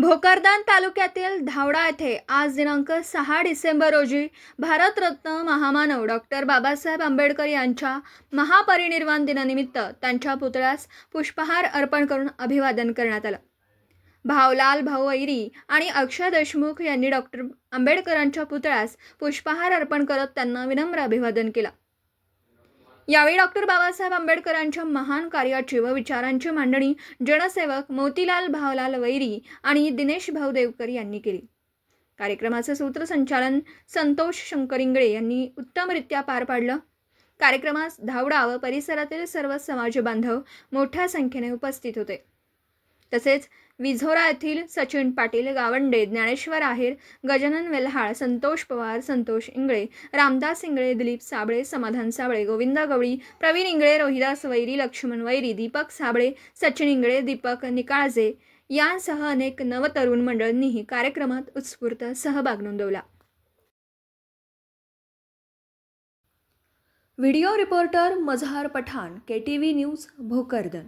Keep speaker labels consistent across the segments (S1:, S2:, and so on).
S1: भोकरदान तालुक्यातील धावडा येथे आज दिनांक 6 डिसेंबर रोजी भारतरत्न महामानव डॉक्टर बाबासाहेब आंबेडकर यांच्या महापरिनिर्वाण दिनानिमित्त त्यांच्या पुतळ्यास पुष्पहार अर्पण करून अभिवादन करण्यात आलं। भावलाल भाऊ वैरी आणि अक्षय देशमुख यांनी डॉक्टर आंबेडकरांच्या पुतळ्यास पुष्पहार अर्पण करत त्यांना विनम्र अभिवादन केलं। यावेळी डॉक्टर बाबासाहेब आंबेडकरांच्या महान कार्याची व विचारांची मांडणी जनसेवक मोतीलाल भावलाल वैरी आणि दिनेश भाऊ देवकर यांनी केली। कार्यक्रमाचे सूत्रसंचालन संतोष शंकर इंगळे यांनी उत्तमरित्या पार पाडलं। कार्यक्रमास धावडा व परिसरातील सर्व समाज बांधव मोठ्या संख्येने उपस्थित होते। तसेच विझोरा येथील सचिन पाटील, गावंडे, ज्ञानेश्वर आहेर, गजानन वेल्हाळ, संतोष पवार, संतोष इंगळे, रामदास इंगळे, दिलीप साबळे, समाधान साबळे, गोविंदा गवळी, प्रवीण इंगळे, रोहिदास वैरी, लक्ष्मण वैरी, दीपक साबळे, सचिन इंगळे, दीपक निकाळजे यांसह अनेक नवतरुण मंडळींनीही कार्यक्रमात उत्स्फूर्त सहभाग नोंदवला। व्हिडिओ रिपोर्टर मजहर पठाण, KTV न्यूज, भोकरदन।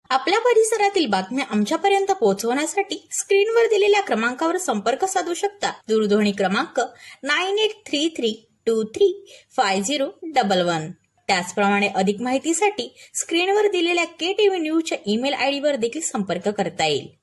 S2: आपल्या परिसरातील बातम्या आमच्यापर्यंत पोहोचवण्यासाठी स्क्रीनवर दिलेल्या क्रमांकावर संपर्क साधू शकता। दूरध्वनी क्रमांक 9833235011। त्याचप्रमाणे अधिक माहितीसाठी स्क्रीनवर दिलेल्या KTV न्यूजच्या ईमेल ID वर देखील संपर्क करता येईल।